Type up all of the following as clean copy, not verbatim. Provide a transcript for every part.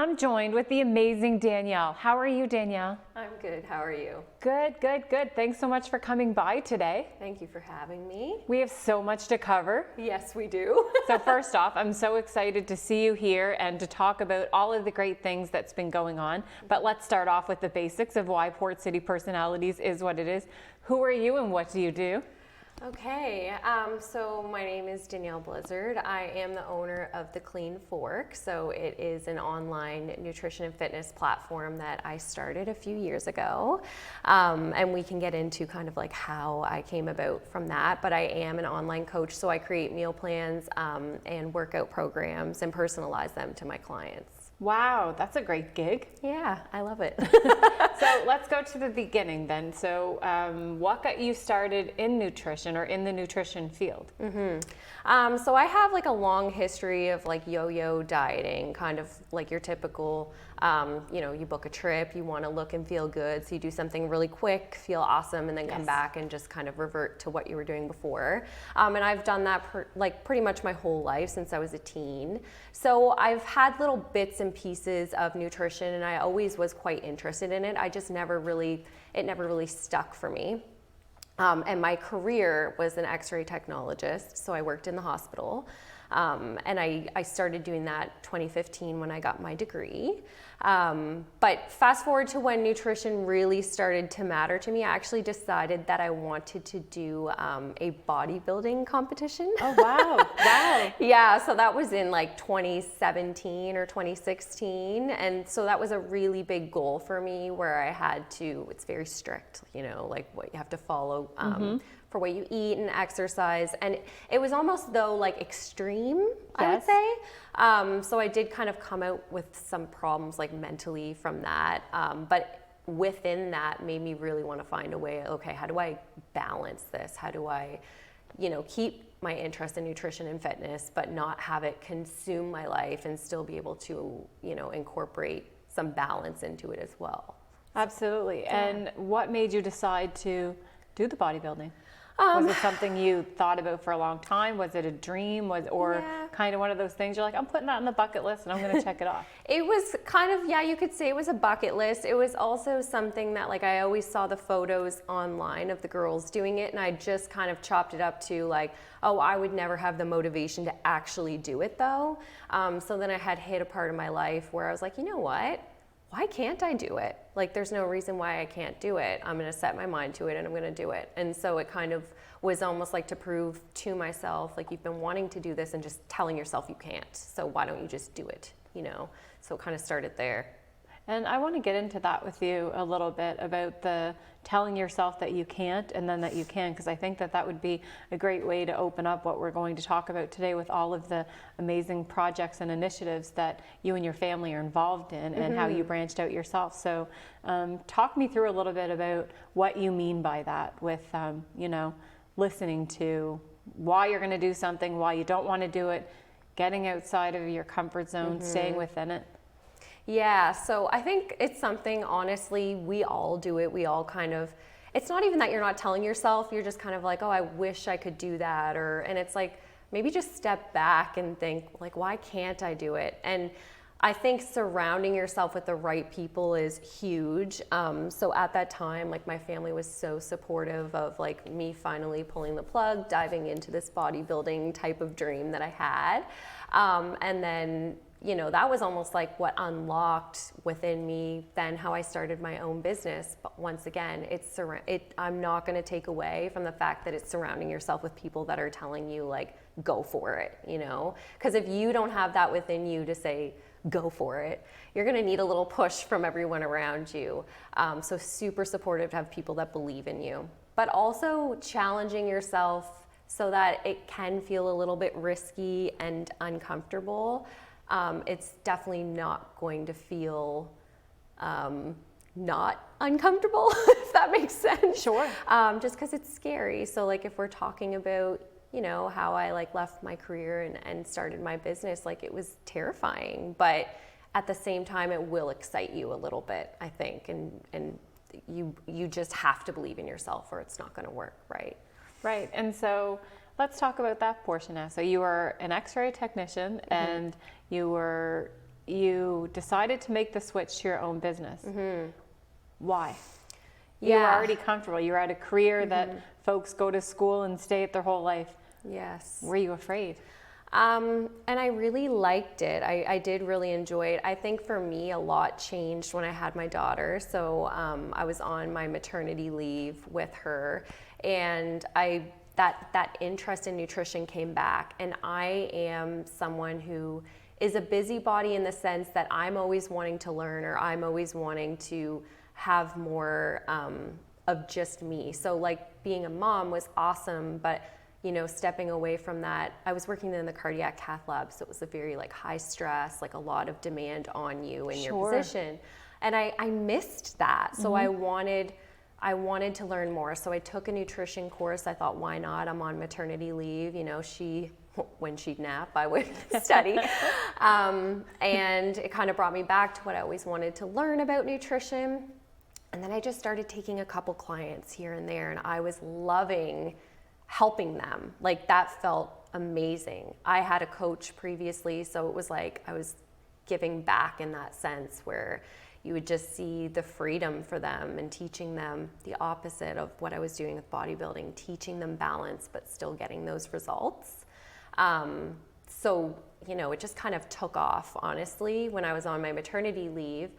I'm joined with the amazing Danielle. How are you, Danielle? I'm good. How are you? Good, good, good. Thanks so much for coming by today. Thank you for having me. We have so much to cover. Yes, we do. So first off, I'm so excited to see you here and to talk about all of the great things that's been going on. But let's start off with the basics of why Port City Personalities is what it is. Who are you and what do you do? Okay, so my name is Danielle Blizzard. I am the owner of The Clean Fork. So it is an online nutrition and fitness platform that I started a few years ago. And we can get into kind of like how I came about from that. But I am an online coach, so I create meal plans and workout programs and personalize them to my clients. Wow, that's a great gig. Yeah, I love it. So let's go to the beginning then. So what got you started in nutrition or in the nutrition field? So I have like a long history of like yo-yo dieting, kind of like your typical, you book a trip, you want to look and feel good, so you do something really quick, feel awesome, and then come back and just kind of revert to what you were doing before. And I've done that pretty much my whole life since I was a teen. So I've had little bits and pieces of nutrition, and I always was quite interested in it. It never really stuck for me. And my career was an X-ray technologist, so I worked in the hospital. And I started doing that 2015 when I got my degree. But fast forward to when nutrition really started to matter to me, I actually decided that I wanted to do a bodybuilding competition. Oh, wow. Wow. Yeah, so that was in like 2017 or 2016. And so that was a really big goal for me where I had to, it's very strict, like what you have to follow for what you eat and exercise. And it was almost though like extreme, I would say. So I did kind of come out with some problems like mentally from that. But within that made me really want to find a way, okay, how do I balance this? How do I, keep my interest in nutrition and fitness, but not have it consume my life and still be able to, incorporate some balance into it as well. Absolutely. Yeah. And what made you decide to do the bodybuilding? Was it something you thought about for a long time? Was it a dream? Kind of one of those things you're like, I'm putting that on the bucket list and I'm going to check it off? It was kind of, you could say it was a bucket list. It was also something that like I always saw the photos online of the girls doing it, and I just kind of chopped it up to like, oh, I would never have the motivation to actually do it though. So then I had hit a part of my life where I was like, you know what? Why can't I do it? Like, there's no reason why I can't do it. I'm going to set my mind to it and I'm going to do it. And so it kind of was almost like to prove to myself, like, you've been wanting to do this and just telling yourself you can't. So why don't you just do it? So it kind of started there. And I want to get into that with you a little bit about the telling yourself that you can't and then that you can, because I think that would be a great way to open up what we're going to talk about today with all of the amazing projects and initiatives that you and your family are involved in and how you branched out yourself. So talk me through a little bit about what you mean by that with, listening to why you're going to do something, why you don't want to do it, getting outside of your comfort zone, staying within it. Yeah, so I think it's something, honestly, we all do it. We all kind of, it's not even that you're not telling yourself, you're just kind of like, oh, I wish I could do that. And it's like, maybe just step back and think, like, why can't I do it? And I think surrounding yourself with the right people is huge. So at that time, like, my family was so supportive of like me finally pulling the plug, diving into this bodybuilding type of dream that I had. And then, that was almost like what unlocked within me then how I started my own business. But once again, I'm not going to take away from the fact that it's surrounding yourself with people that are telling you like, go for it, because if you don't have that within you to say, go for it, you're going to need a little push from everyone around you. So super supportive to have people that believe in you, but also challenging yourself so that it can feel a little bit risky and uncomfortable. It's definitely not going to feel not uncomfortable, if that makes sense. Sure. Just because it's scary. So like if we're talking about, how I like left my career and started my business, like it was terrifying, but at the same time, it will excite you a little bit, I think. And you just have to believe in yourself or it's not going to work, right? Right. And so let's talk about that portion now. So you were an X-ray technician and you were you decided to make the switch to your own business. Why? You Yeah. were already comfortable. You were at a career that folks go to school and stay at their whole life. Yes. Were you afraid? And I really liked it. I did really enjoy it. I think for me, a lot changed when I had my daughter. So I was on my maternity leave with her, and that interest in nutrition came back. And I am someone who is a busybody in the sense that I'm always wanting to learn, or I'm always wanting to have more of just me. So like being a mom was awesome, but you know, stepping away from that, I was working in the cardiac cath lab, so it was a very like high stress, like a lot of demand on you in your position. And I missed that. So I wanted to learn more. So I took a nutrition course. I thought, why not? I'm on maternity leave. You know, when she'd nap, I would study. And it kind of brought me back to what I always wanted to learn about nutrition. And then I just started taking a couple clients here and there, and I was loving helping them. Like that felt amazing. I had a coach previously, so it was like I was giving back in that sense, where you would just see the freedom for them and teaching them the opposite of what I was doing with bodybuilding, teaching them balance but still getting those results. So, you know, it just kind of took off, honestly, when I was on my maternity leave.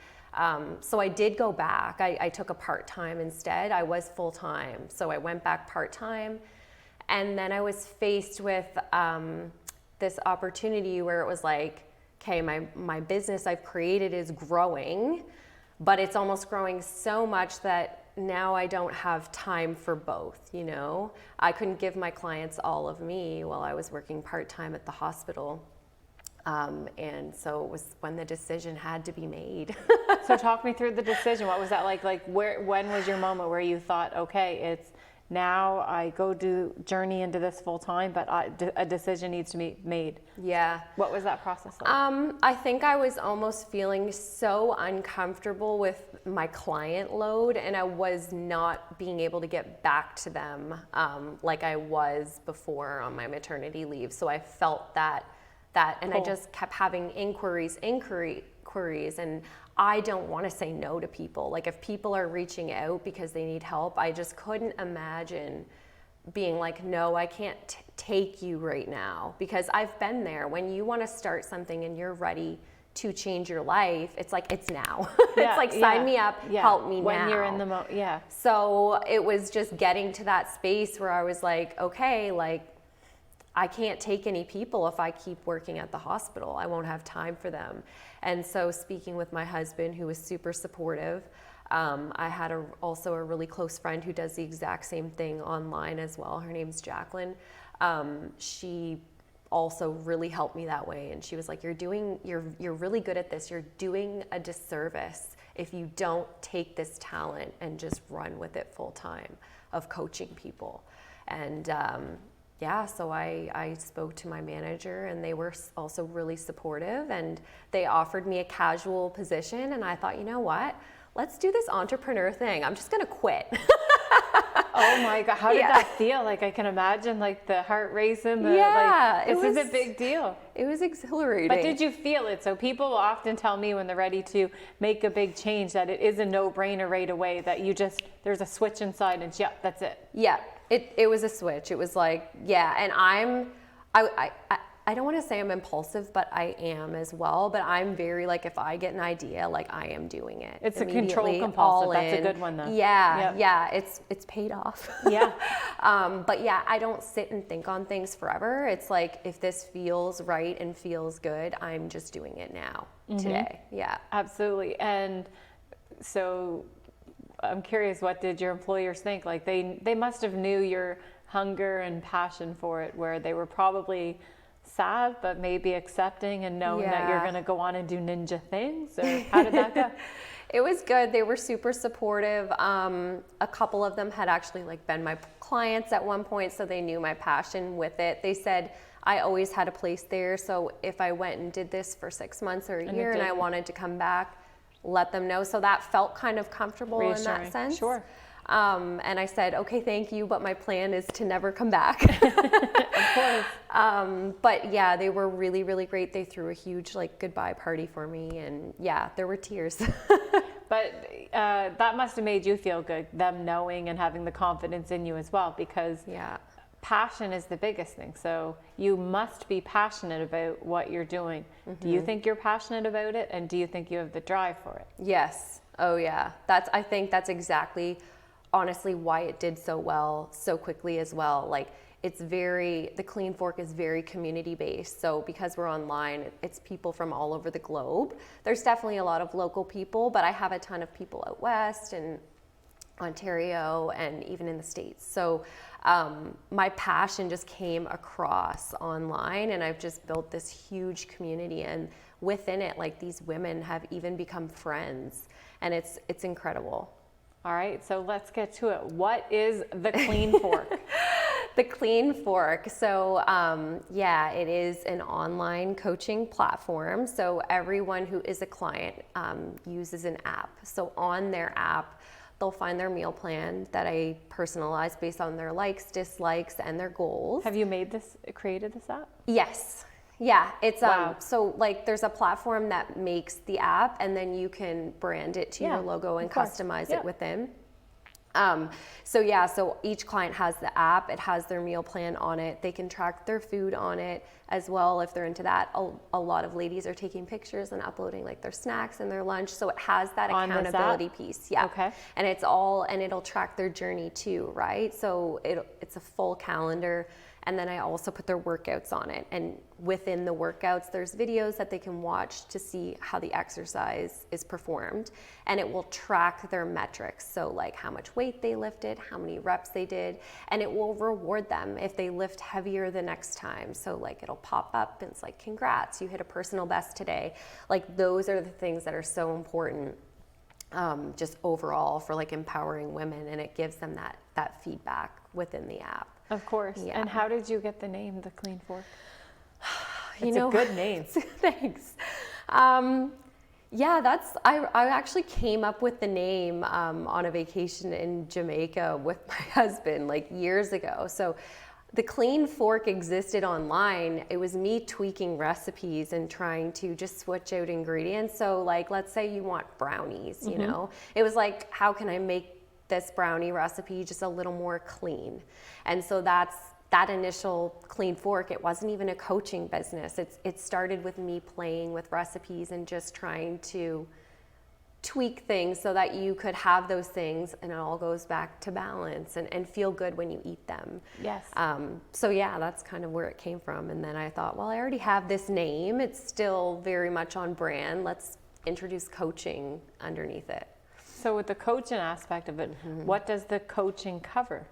So I did go back. I took a part-time instead. I was full-time, so I went back part-time. And then I was faced with this opportunity where it was like, okay, my business I've created is growing, but it's almost growing so much that now I don't have time for both, you know? I couldn't give my clients all of me while I was working part-time at the hospital. And so it was when the decision had to be made. So talk me through the decision. What was that like? Like when was your moment where you thought, okay, it's now I go journey into this full time, but a decision needs to be made? Yeah. What was that process like? I think I was almost feeling so uncomfortable with my client load, and I was not being able to get back to them like I was before on my maternity leave. So I felt that, and Cool. I just kept having inquiries, and I don't want to say no to people. Like if people are reaching out because they need help, I just couldn't imagine being like, no, I can't take you right now, because I've been there. When you want to start something and you're ready to change your life, it's like, it's now. It's like, sign me up, help me now. When you're in the yeah. So it was just getting to that space where I was like, okay, like I can't take any people if I keep working at the hospital. I won't have time for them. And so speaking with my husband, who was super supportive, I had also a really close friend who does the exact same thing online as well. Her name's Jacqueline. She also really helped me that way. And she was like, you're really good at this. You're doing a disservice if you don't take this talent and just run with it full time of coaching people. And yeah, so I spoke to my manager, and they were also really supportive, and they offered me a casual position, and I thought, you know what? Let's do this entrepreneur thing. I'm just gonna quit. Oh my God, how did that feel? Like I can imagine like the heart racing, this is a big deal. It was exhilarating. But did you feel it? So people often tell me when they're ready to make a big change that it is a no-brainer right away, that there's a switch inside and that's it. Yeah, it was a switch. It was like, yeah, and I don't want to say I'm impulsive, but I am as well. But I'm very like, if I get an idea, like I am doing it. It's a control compulsive. That's a good one though. Yeah, it's paid off. Yeah. But yeah, I don't sit and think on things forever. It's like, if this feels right and feels good, I'm just doing it now, today. Yeah. Absolutely. And so I'm curious, what did your employers think? Like they must have knew your hunger and passion for it, where they were probably sad, but maybe accepting and knowing that you're going to go on and do ninja things? Or how did that go? It was good. They were super supportive. A couple of them had actually like been my clients at one point, so they knew my passion with it. They said I always had a place there, so if I went and did this for 6 months or a year and I wanted to come back, let them know. So that felt kind of comfortable in that sense. Sure. And I said, okay, thank you, but my plan is to never come back. Of course. But yeah, they were really, really great. They threw a huge like goodbye party for me, and yeah, there were tears. But that must have made you feel good, them knowing and having the confidence in you as well, because Yeah. passion is the biggest thing. So you must be passionate about what you're doing. Do you think you're passionate about it? And do you think you have the drive for it? Yes. Oh yeah. I think that's exactly, honestly, why it did so well so quickly as well. Like the Clean Fork is very community based. So because we're online, it's people from all over the globe. There's definitely a lot of local people, but I have a ton of people out west and Ontario and even in the States. So my passion just came across online, and I've just built this huge community, and within it, like, these women have even become friends, and it's incredible. All right, so let's get to it. What is the Clean Fork? The Clean Fork. So yeah, it is an online coaching platform. So everyone who is a client uses an app. So on their app, they'll find their meal plan that I personalize based on their likes, dislikes, and their goals. Have you created this app? Yes. Yeah, it's Wow. so like there's a platform that makes the app, and then you can brand it to Yeah, your logo and of course. customize Yeah. it within. So yeah, so each client has the app, it has their meal plan on it, they can track their food on it as well if they're into that. A lot of ladies are taking pictures and uploading like their snacks and their lunch, so it has that On this accountability app? piece. Yeah. Okay. And it'll track their journey too, right? So it's a full calendar. And then I also put their workouts on it. And within the workouts, there's videos that they can watch to see how the exercise is performed. And it will track their metrics. So like how much weight they lifted, how many reps they did, and it will reward them if they lift heavier the next time. So like it'll pop up and it's like, congrats, you hit a personal best today. Like those are the things that are so important just overall for like empowering women, and it gives them that feedback within the app. Of course. Yeah. And how did you get the name, the Clean Fork? You It's know, a good name. Thanks. Yeah, I actually came up with the name on a vacation in Jamaica with my husband like years ago. So the Clean Fork existed online. It was me tweaking recipes and trying to just switch out ingredients. So like, let's say you want brownies, you know, it was like, how can I make this brownie recipe just a little more clean? And so that initial Clean Fork, it wasn't even a coaching business. It started with me playing with recipes and just trying to tweak things so that you could have those things, and it all goes back to balance and feel good when you eat them. Yes. So yeah, that's kind of where it came from. And then I thought, well, I already have this name. It's still very much on brand. Let's introduce coaching underneath it. So with the coaching aspect of it, what does the coaching cover?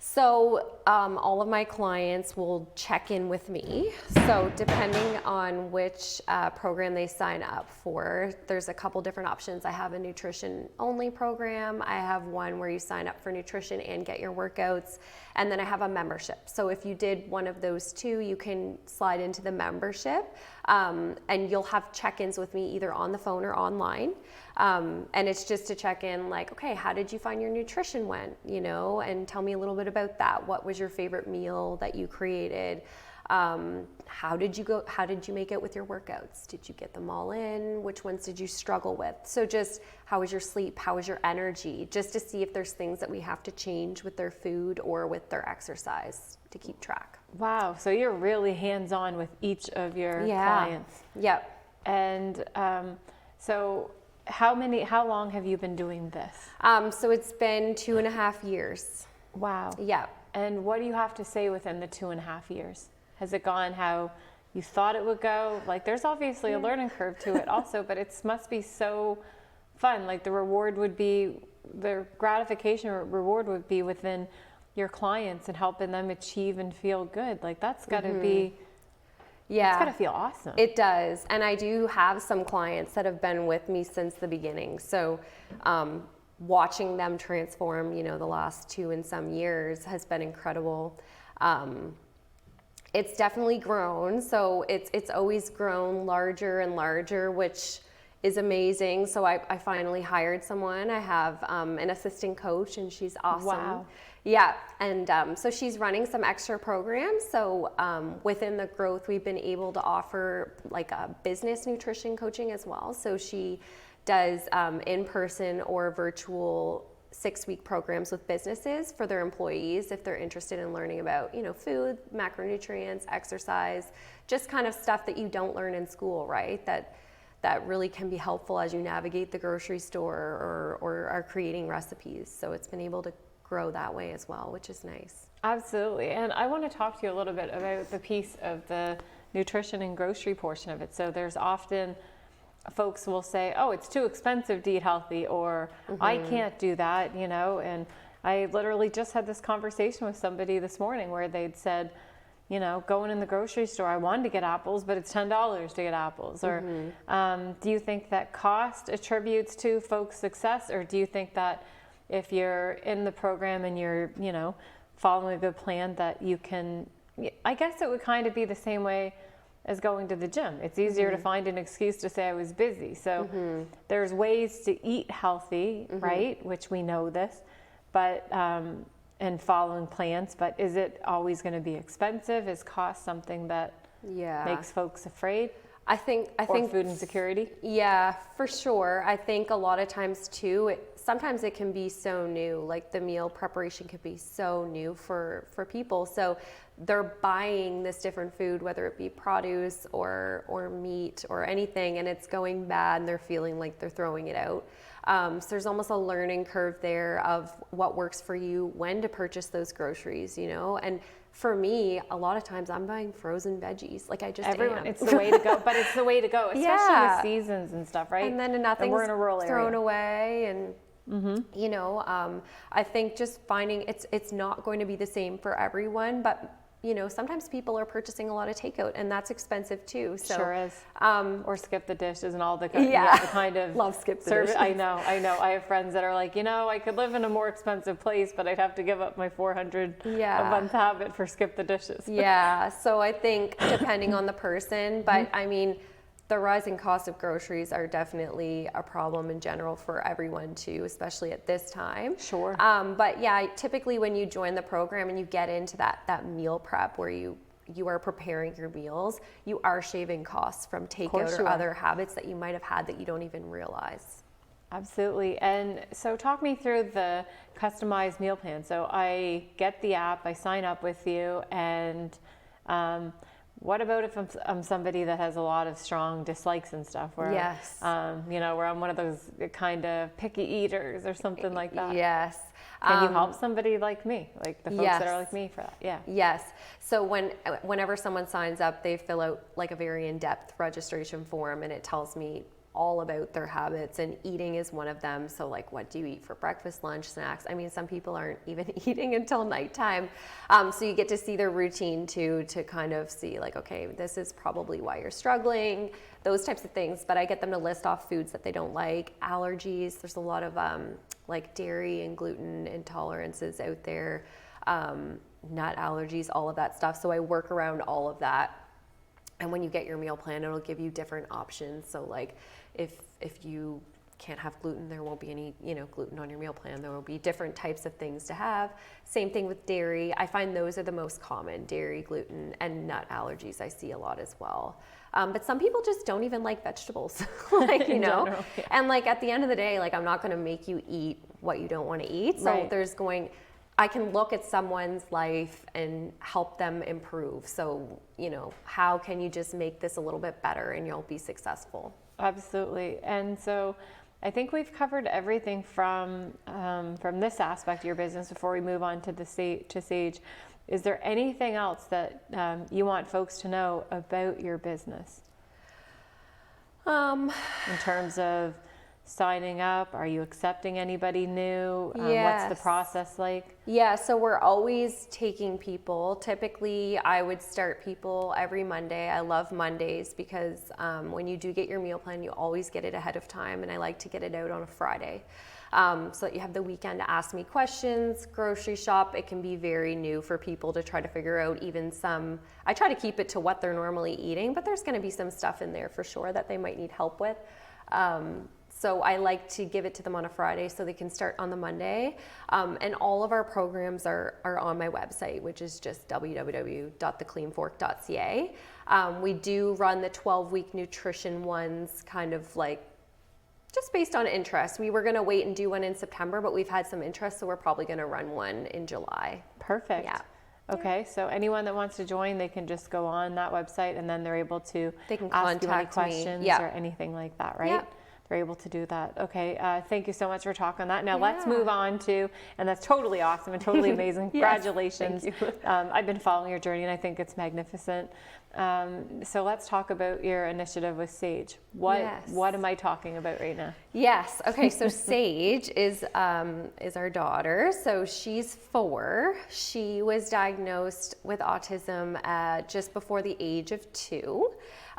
So all of my clients will check in with me. So depending on which program they sign up for, there's a couple different options. I have a nutrition only program. I have one where you sign up for nutrition and get your workouts. And then I have a membership. So if you did one of those two, you can slide into the membership, and you'll have check-ins with me either on the phone or online. And it's just to check in like, okay, how did you find your nutrition went, you know, and tell me a little bit about that. What was your favorite meal that you created? How did you make it with your workouts? Did you get them all in? Which ones did you struggle with? So just how was your sleep? How was your energy? Just to see if there's things that we have to change with their food or with their exercise to keep track. Wow, so you're really hands-on with each of your clients. Yep. And so how long have you been doing this? So it's been 2.5 years. Wow. Yeah. And what do you have to say within the 2.5 years? Has it gone how you thought it would go? Like there's obviously a learning curve to it also, but it must be so fun. Like the gratification or reward would be within your clients and helping them achieve and feel good. Like that's gotta be, Yeah. it's gotta feel awesome. It does. And I do have some clients that have been with me since the beginning. So watching them transform, you know, the last 2 and some years has been incredible. It's definitely grown. So it's always grown larger and larger, which is amazing. So I finally hired someone. I have an assistant coach, and she's awesome. Wow. Yeah, and so she's running some extra programs. So within the growth, we've been able to offer like a business nutrition coaching as well. So she does in-person or virtual 6-week programs with businesses for their employees if they're interested in learning about, you know, food, macronutrients, exercise, just kind of stuff that you don't learn in school, right? That really can be helpful as you navigate the grocery store or are creating recipes. So it's been able to grow that way as well, which is nice. Absolutely. And I want to talk to you a little bit about the piece of the nutrition and grocery portion of it. So there's often folks will say, oh, it's too expensive to eat healthy, or I can't do that, you know. And I literally just had this conversation with somebody this morning where they'd said, you know, going in the grocery store, I wanted to get apples, but it's $10 to get apples. Or do you think that cost attributes to folks' success, or do you think that if you're in the program and you're, you know, following a good plan, that you can, I guess it would kind of be the same way as going to the gym. It's easier to find an excuse to say I was busy. So there's ways to eat healthy, right? Which we know this, but, and following plans, but is it always going to be expensive? Is cost something that makes folks afraid? I think food insecurity? Yeah, for sure. I think a lot of times too, sometimes it can be so new, like the meal preparation can be so new for people. So they're buying this different food, whether it be produce or meat or anything, and it's going bad and they're feeling like they're throwing it out. So there's almost a learning curve there of what works for you, when to purchase those groceries, you know. And for me, a lot of times I'm buying frozen veggies. Like I just am. It's the way to go, but it's the way to go, especially with seasons and stuff, right? And then nothing's we're in a rural thrown area. away, and you know, I think just finding it's not going to be the same for everyone, but you know, sometimes people are purchasing a lot of takeout, and that's expensive too. So, sure is. Or skip the dishes and all the the kind of love skip the service. dishes. I know. I have friends that are like, you know, I could live in a more expensive place, but I'd have to give up my 400 a month habit for skip the dishes. Yeah. So I think depending on the person, but I mean, the rising cost of groceries are definitely a problem in general for everyone too, especially at this time. Sure. But yeah, typically when you join the program and you get into that meal prep where you are preparing your meals, you are shaving costs from takeout or other habits that you might have had that you don't even realize. Absolutely. And so talk me through the customized meal plan. So I get the app, I sign up with you, and what about if I'm somebody that has a lot of strong dislikes and stuff? Where, you know, where I'm one of those kind of picky eaters or something like that. Yes. Can you help somebody like me, like the folks that are like me for that? Yeah. Yes. So whenever someone signs up, they fill out like a very in-depth registration form, and it tells me all about their habits, and eating is one of them. So like, what do you eat for breakfast, lunch, snacks? I mean, some people aren't even eating until nighttime. So you get to see their routine too, to kind of see like, okay, this is probably why you're struggling, those types of things. But I get them to list off foods that they don't like, allergies. There's a lot of like dairy and gluten intolerances out there, nut allergies, all of that stuff. So I work around all of that. And when you get your meal plan, it'll give you different options. So like if you can't have gluten, there won't be any, you know, gluten on your meal plan. There will be different types of things to have. Same thing with dairy. I find those are the most common, dairy, gluten, and nut allergies I see a lot as well. But some people just don't even like vegetables, like, you know, general, and like at the end of the day, like I'm not going to make you eat what you don't want to eat. So I can look at someone's life and help them improve. So, you know, how can you just make this a little bit better and you'll be successful? Absolutely. And so I think we've covered everything from this aspect of your business before we move on to Sage. Is there anything else that you want folks to know about your business? In terms of signing up, are you accepting anybody new? What's the process like? Yeah, so we're always taking people. Typically, I would start people every Monday. I love Mondays because when you do get your meal plan, you always get it ahead of time, and I like to get it out on a Friday. So that you have the weekend to ask me questions, grocery shop. It can be very new for people to try to figure out I try to keep it to what they're normally eating, but there's gonna be some stuff in there for sure that they might need help with. So I like to give it to them on a Friday so they can start on the Monday. And all of our programs are on my website, which is just www.thecleanfork.ca. We do run the 12-week nutrition ones kind of like just based on interest. We were going to wait and do one in September, but we've had some interest, so we're probably going to run one in July. Perfect. Yeah. Okay, so anyone that wants to join, they can just go on that website and then they're able to They can ask you any contact me. questions Yeah. or anything like that, right? Yeah. They're able to do that. Okay, thank you so much for talking on that. Now let's Yeah. move on to, and that's totally awesome and totally amazing. Yes, Congratulations. thank you. I've been following your journey and I think it's magnificent. So let's talk about your initiative with Sage. Yes. What am I talking about right now? Yes. Okay. So Sage is our daughter. So she's 4. She was diagnosed with autism just before the age of 2.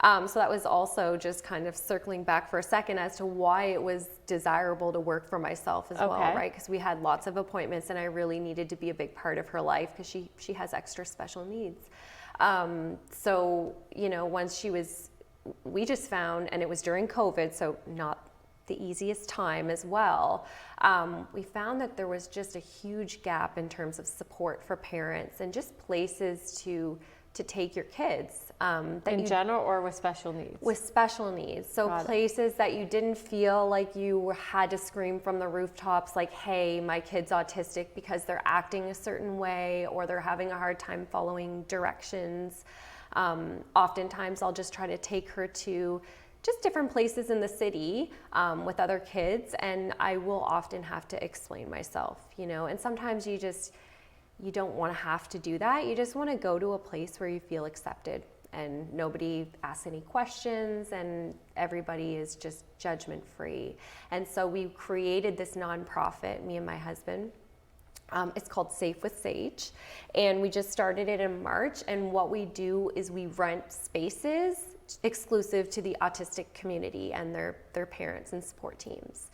So that was also just kind of circling back for a second as to why it was desirable to work for myself as well, right? Because we had lots of appointments and I really needed to be a big part of her life because she has extra special needs. So, you know, once we just found, and it was during COVID, so not the easiest time as well, we found that there was just a huge gap in terms of support for parents and just places to take your kids. In general or with special needs? With special needs. So places that you didn't feel like you had to scream from the rooftops like, hey, my kid's autistic because they're acting a certain way or they're having a hard time following directions. Oftentimes I'll just try to take her to just different places in the city with other kids, and I will often have to explain myself, you know, and sometimes you don't want to have to do that. You just want to go to a place where you feel accepted and nobody asks any questions and everybody is just judgment free. And so we created this nonprofit, me and my husband. It's called Safe with Sage, and we just started it in March. And what we do is we rent spaces exclusive to the autistic community and their parents and support teams.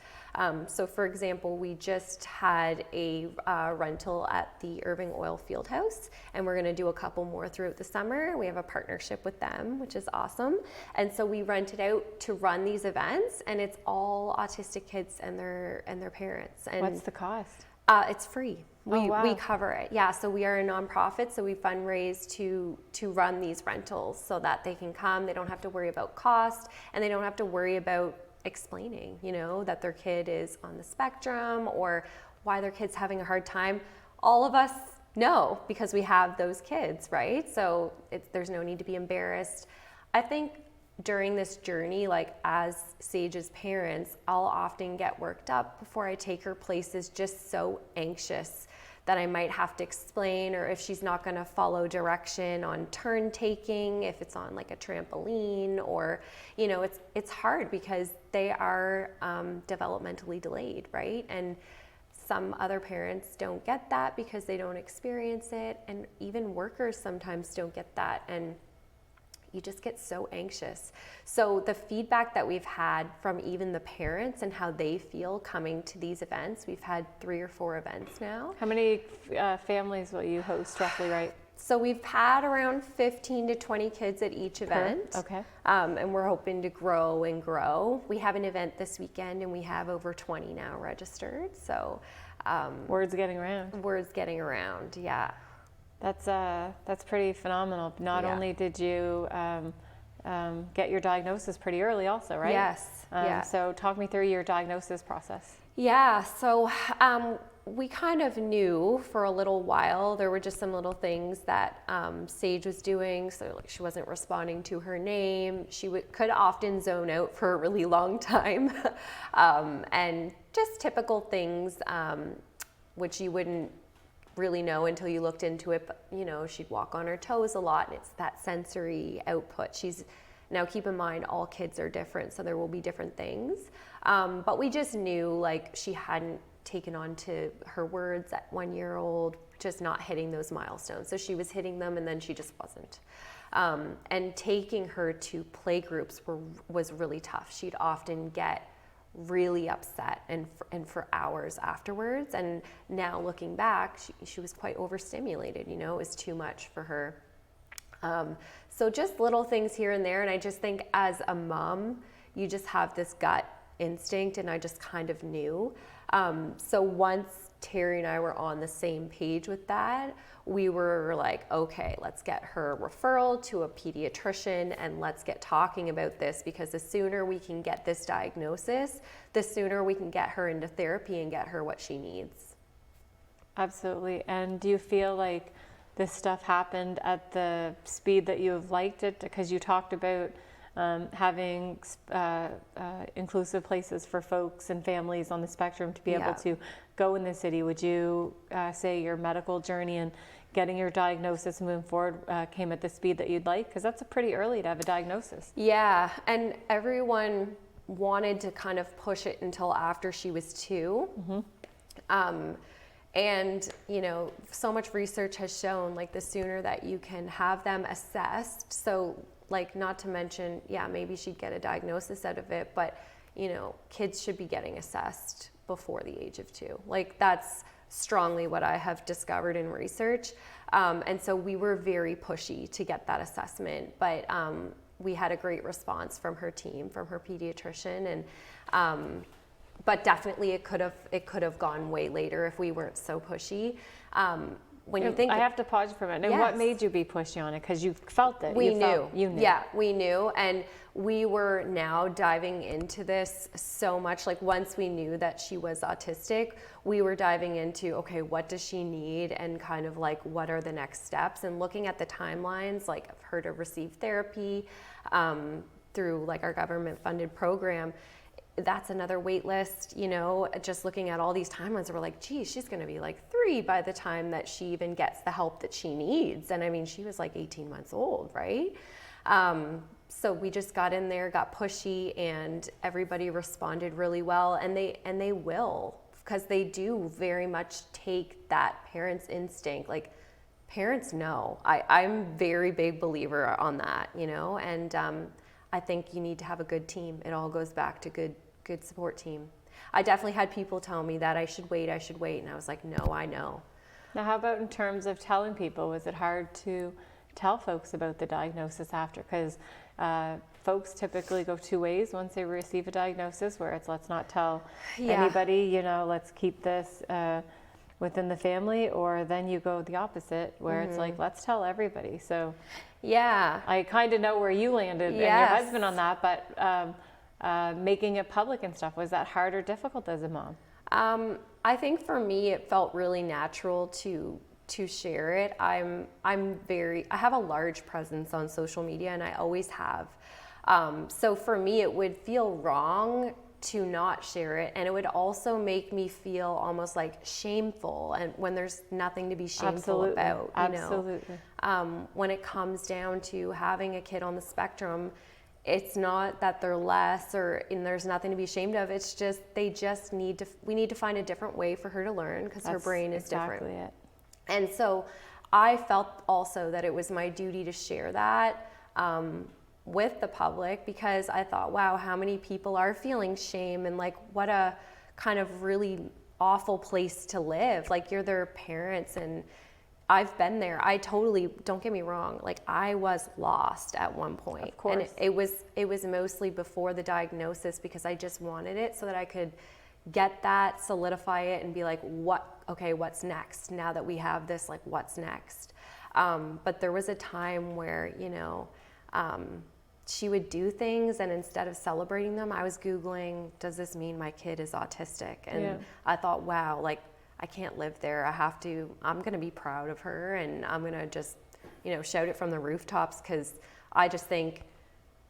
So for example, we just had a rental at the Irving Oil Fieldhouse, and we're going to do a couple more throughout the summer. We have a partnership with them, which is awesome. And so we rent it out to run these events, and it's all autistic kids and their parents. And what's the cost? It's free. Wow. We cover it. Yeah, so we are a nonprofit, so we fundraise to run these rentals so that they can come. They don't have to worry about cost, and they don't have to worry about explaining, you know, that their kid is on the spectrum or why their kid's having a hard time. All of us know because we have those kids, right? So there's no need to be embarrassed. I think during this journey, like as Sage's parents, I'll often get worked up before I take her places, just so anxious that I might have to explain, or if she's not going to follow direction on turn taking, if it's on like a trampoline, or, you know, it's hard because they are developmentally delayed, right? And some other parents don't get that because they don't experience it, and even workers sometimes don't get that, and you just get so anxious. So the feedback that we've had from even the parents and how they feel coming to these events, we've had 3 or 4 events now. How many families will you host roughly, right? So we've had around 15 to 20 kids at each event. Okay. And we're hoping to grow and grow. We have an event this weekend and we have over 20 now registered. So word's getting around. Word's getting around, yeah. That's pretty phenomenal. Not only did you get your diagnosis pretty early also, right? Yes. So talk me through your diagnosis process. Yeah, so we kind of knew for a little while. There were just some little things that Sage was doing. So like she wasn't responding to her name. She could often zone out for a really long time. And just typical things which you wouldn't really know until you looked into it, but you know, she'd walk on her toes a lot, and it's that sensory output. Now keep in mind, all kids are different, so there will be different things, but we just knew like she hadn't taken on to her words at 1 year old, just not hitting those milestones. So she was hitting them and then she just wasn't. And taking her to play groups was really tough. She'd often get really upset and for hours afterwards. And now looking back, she was quite overstimulated, you know, it was too much for her. So just little things here and there. And I just think as a mom, you just have this gut instinct, and I just kind of knew. So once Terry and I were on the same page with that, we were like, okay, let's get her referral to a pediatrician and let's get talking about this, because the sooner we can get this diagnosis, the sooner we can get her into therapy and get her what she needs. Absolutely. And do you feel like this stuff happened at the speed that you have liked it? Because you talked about having inclusive places for folks and families on the spectrum to be able to go in the city. Would you say your medical journey and getting your diagnosis and moving forward came at the speed that you'd like? Because that's pretty early to have a diagnosis. Yeah, and everyone wanted to kind of push it until after she was 2. And, you know, so much research has shown, like, the sooner that you can have them assessed, so, like, not to mention, maybe she'd get a diagnosis out of it, but, you know, kids should be getting assessed before the age of 2. Like, that's strongly what I have discovered in research. And so we were very pushy to get that assessment, but we had a great response from her team, from her pediatrician, and but definitely it could have gone way later if we weren't so pushy. When you think, I have to pause for a minute. And what made you be pushy on it? Because you felt it. You knew. Yeah, we knew, and we were now diving into this so much. Like, once we knew that she was autistic, we were diving into, okay, what does she need, and kind of like, what are the next steps, and looking at the timelines, like, of her to receive therapy through, like, our government-funded program. That's another wait list, you know, just looking at all these timelines, we're like, geez, she's going to be like 3 by the time that she even gets the help that she needs. And I mean, she was like 18 months old, right? So we just got in there, got pushy, and everybody responded really well. And they will, because they do very much take that parent's instinct. Like, parents know. I'm very big believer on that, you know, and I think you need to have a good team. It all goes back to good support team. I definitely had people tell me that I should wait, and I was like, no, I know. Now, how about in terms of telling people? Was it hard to tell folks about the diagnosis after? Because folks typically go 2 ways once they receive a diagnosis, where it's, let's not tell anybody, you know, let's keep this within the family, or then you go the opposite, where it's like, let's tell everybody. So I kind of know where you landed and your husband on that, but making it public and stuff, was that hard or difficult as a mom? I think for me, it felt really natural to share it. I have a large presence on social media, and I always have. So for me, it would feel wrong to not share it, and it would also make me feel almost like shameful, and when there's nothing to be shameful about, you know. When it comes down to having a kid on the spectrum, it's not that they're less and there's nothing to be ashamed of. It's just we need to find a different way for her to learn, because her brain is different. It. And so I felt also that it was my duty to share that with the public, because I thought, wow, how many people are feeling shame, and like, what a kind of really awful place to live. Like, you're their parents, and I've been there. I totally, don't get me wrong, like, I was lost at one point. Of course. And it was mostly before the diagnosis, because I just wanted it so that I could get that, solidify it, and be like, what's next? Now that we have this, like, what's next? But there was a time where, you know, she would do things, and instead of celebrating them, I was Googling, does this mean my kid is autistic? And I thought, wow, like, I can't live there. I'm going to be proud of her, and I'm going to just, you know, shout it from the rooftops, because I just think,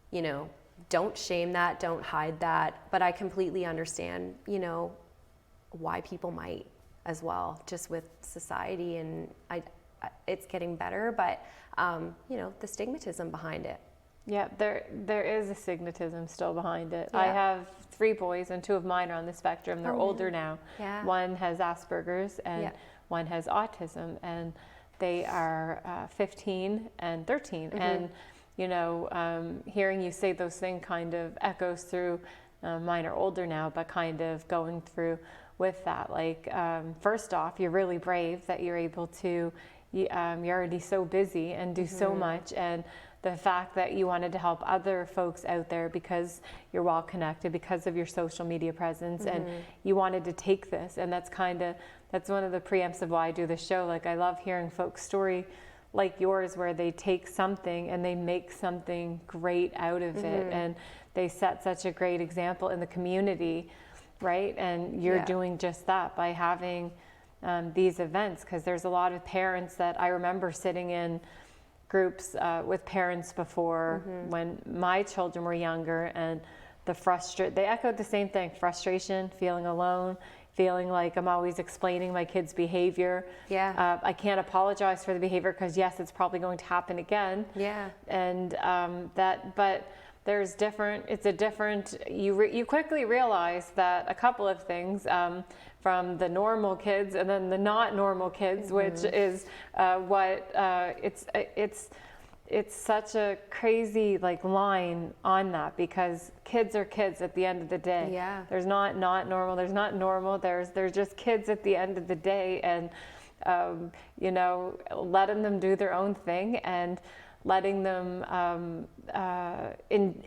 you know, don't shame that, don't hide that. But I completely understand, you know, why people might as well, just with society, and it's getting better, but, you know, the stigmatism behind it. Yeah, there is a stigmatism still behind it. Yeah. I have 3 boys, and 2 of mine are on the spectrum. They're older now. Yeah. One has Asperger's, and one has autism, and they are 15 and 13. And, you know, hearing you say those things kind of echoes through, mine are older now, but kind of going through with that. Like, first off, you're really brave that you're able to, you're already so busy and do so much, and the fact that you wanted to help other folks out there because you're well connected, because of your social media presence, and you wanted to take this. And that's one of the preempts of why I do this show. Like, I love hearing folks' story like yours, where they take something and they make something great out of it, and they set such a great example in the community, right? And you're doing just that by having these events, because there's a lot of parents that I remember sitting in groups with parents before when my children were younger, and they echoed the same thing: frustration, feeling alone, feeling like I'm always explaining my kid's behavior. I can't apologize for the behavior because yes, it's probably going to happen again. And but there's you quickly realize that a couple of things from the normal kids and then the not normal kids, which is it's such a crazy line on that, because kids are kids at the end of the day. There's not normal, there's not normal, there's just kids at the end of the day, and letting them do their own thing and letting them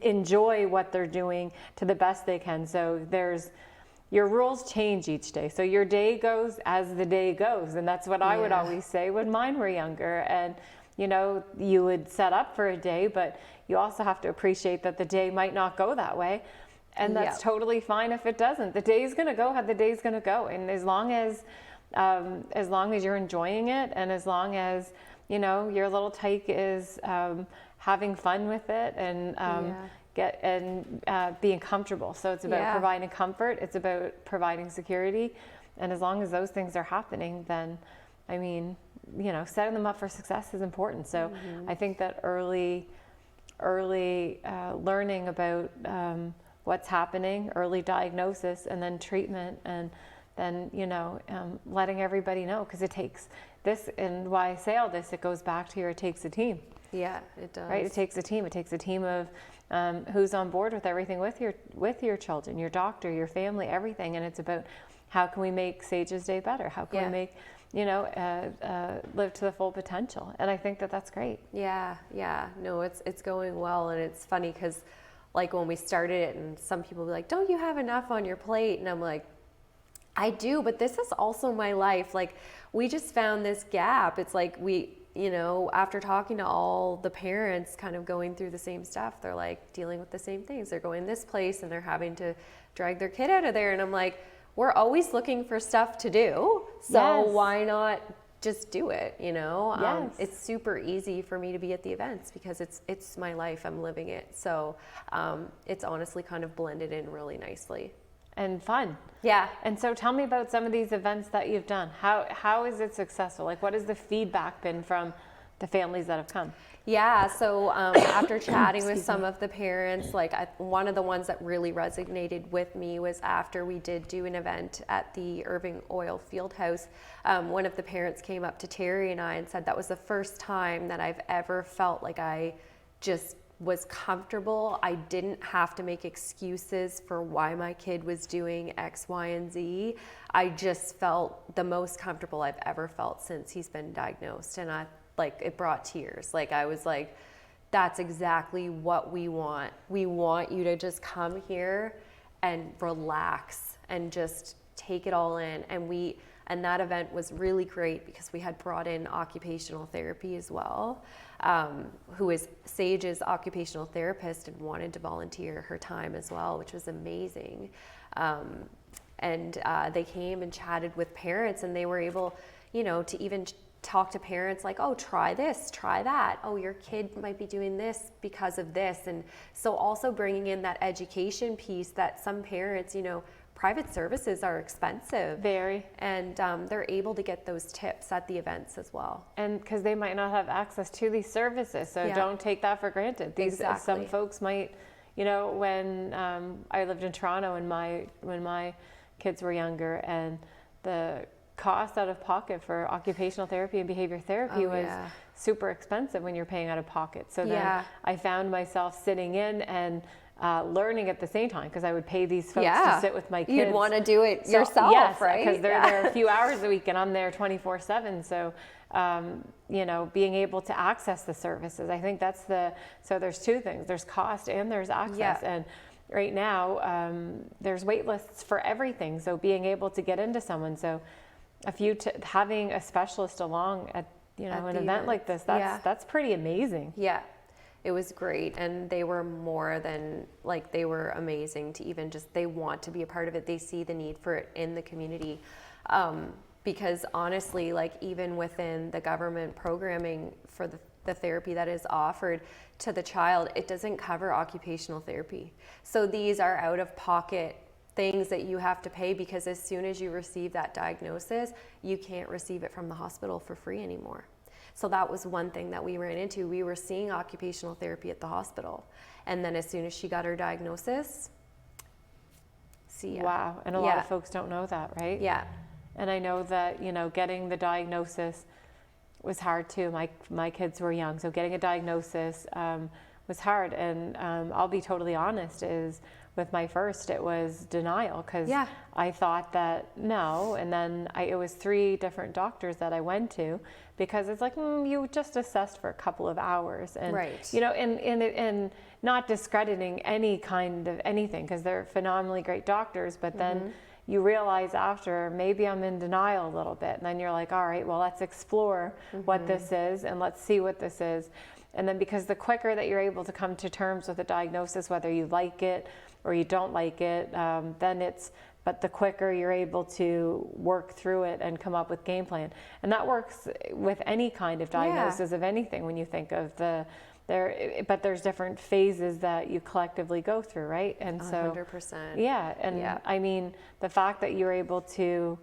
enjoy what they're doing to the best they can. So your rules change each day. So your day goes as the day goes. And that's what I would always say when mine were younger. And, you would set up for a day, but you also have to appreciate that the day might not go that way. And that's totally fine if it doesn't. The day's going to go how the day's going to go. And as long as you're enjoying it, and as long as, your little tyke is having fun with it, and being comfortable. So it's about providing comfort. It's about providing security. And as long as those things are happening, then, setting them up for success is important. So I think that early learning about what's happening, early diagnosis, and then treatment, and then, letting everybody know, because it takes this, and why I say all this, it goes back to it takes a team. Yeah, it does. Right? It takes a team. It takes a team of who's on board with everything, with your children, your doctor, your family, everything. And it's about, how can we make Sage's day better? How can we make, live to the full potential? And I think that that's great. Yeah. No, it's going well. And it's funny because, when we started it, and some people be like, don't you have enough on your plate? And I'm like, I do, but this is also my life. We just found this gap. It's like after talking to all the parents kind of going through the same stuff, they're dealing with the same things. They're going this place and they're having to drag their kid out of there. And I'm like, we're always looking for stuff to do. So why not just do it? It's super easy for me to be at the events because it's my life. I'm living it. So it's honestly kind of blended in really nicely. And fun. Yeah. And so tell me about some of these events that you've done. How is it successful? What has the feedback been from the families that have come? Yeah, so after chatting with some of the parents, one of the ones that really resonated with me was after we did do an event at the Irving Oil Fieldhouse. One of the parents came up to Terry and I and said that was the first time that I've ever felt like I just was comfortable. I didn't have to make excuses for why my kid was doing X, Y, and Z. I just felt the most comfortable I've ever felt since he's been diagnosed. And it brought tears. I was like, that's exactly what we want. We want you to just come here and relax and just take it all in. And that event was really great because we had brought in occupational therapy as well, who is Sage's occupational therapist and wanted to volunteer her time as well, which was amazing. And they came and chatted with parents, and they were able, to even talk to parents oh, try this, try that. Oh, your kid might be doing this because of this. And so also bringing in that education piece that some parents, private services are expensive. Very. And they're able to get those tips at the events as well. And because they might not have access to these services, so don't take that for granted. Some folks might, when I lived in Toronto when my kids were younger, and the cost out of pocket for occupational therapy and behavior therapy was super expensive when you're paying out of pocket. So then I found myself sitting in and learning at the same time, because I would pay these folks Yeah. to sit with my kids. You'd want to do it yourself, yes, right? because they're there a few hours a week and I'm there 24/7. So, you know, being able to access the services, I think that's so there's two things, there's cost and there's access. Yeah. And right now, there's wait lists for everything. So being able to get into someone, so having a specialist along at, you know, an event like this, that's pretty amazing. Yeah. It was great, and they were more than, like, they were amazing to even just, they want to be a part of it. They see the need for it in the community. Because honestly, like, even within the government programming for the therapy that is offered to the child, it doesn't cover occupational therapy. So these are out-of-pocket things that you have to pay, because as soon as you receive that diagnosis, you can't receive it from the hospital for free anymore. So that was one thing that we ran into. We were seeing occupational therapy at the hospital. And then as soon as she got her diagnosis, see ya. Wow. And a lot of folks don't know that, right? Yeah. And I know that, you know, getting the diagnosis was hard too. My kids were young, so getting a diagnosis was hard. And I'll be totally honest, is with my first, it was denial, because I thought that no, and then it was 3 different doctors that I went to, because it's like, you just assessed for a couple of hours, and you know, and not discrediting any kind of anything, because they're phenomenally great doctors, but then you realize after, maybe I'm in denial a little bit, and then you're like, all right, well, let's explore what this is, and let's see what this is. And then, because the quicker that you're able to come to terms with a diagnosis, whether you like it or you don't like it, but the quicker you're able to work through it and come up with game plan. And that works with any kind of diagnosis of anything, when you think of but there's different phases that you collectively go through, right? And so 100%. Yeah, and I mean, the fact that you're able to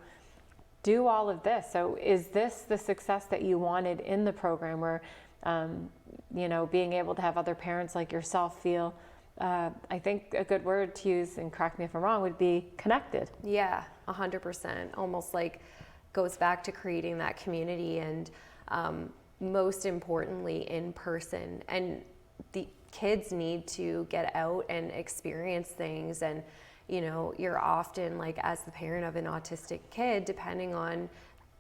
do all of this, so is this the success that you wanted in the program, where you know, being able to have other parents like yourself feel, I think a good word to use, and correct me if I'm wrong, would be connected. Yeah, 100%. Almost like goes back to creating that community, and most importantly, in person. And the kids need to get out and experience things. And, you know, you're often, like, as the parent of an autistic kid, depending on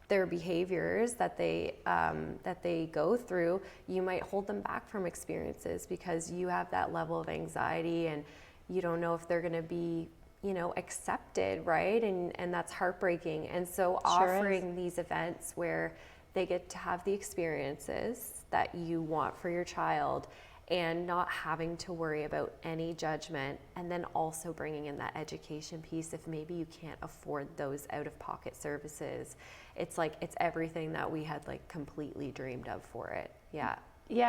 their behaviors that they go through, you might hold them back from experiences, because you have that level of anxiety, and you don't know if they're going to be, you know, accepted, right? And that's heartbreaking. And so offering these events where they get to have the experiences that you want for your child, and not having to worry about any judgment, and then also bringing in that education piece if maybe you can't afford those out-of-pocket services. It's like, it's everything that we had, like, completely dreamed of for it. Yeah,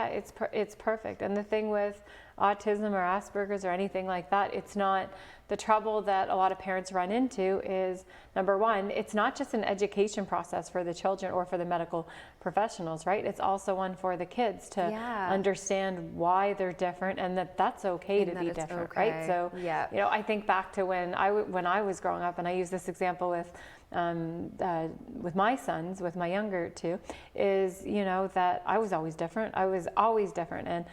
it's perfect. And the thing with autism or Asperger's or anything like that, it's not, the trouble that a lot of parents run into is, number one, it's not just an education process for the children or for the medical professionals, right? It's also one for the kids to understand why they're different, and that's okay to be different, right? So, you know, I think back to when I was growing up, and I use this example with my sons, with my younger 2, is, you know, that I was always different. And